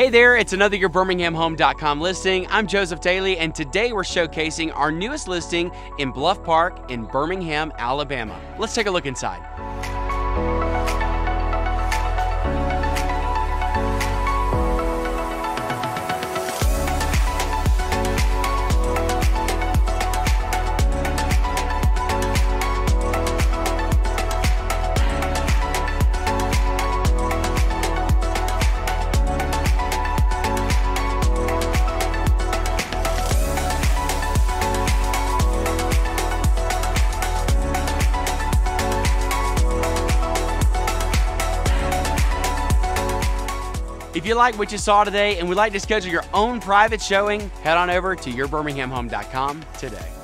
Hey there, it's another YourBirminghamHome.com listing. I'm Joseph Daly, and today we're showcasing our newest listing in Bluff Park in Birmingham, Alabama. Let's take a look inside. If you like what you saw today and would like to schedule your own private showing, head on over to YourBirminghamHome.com today.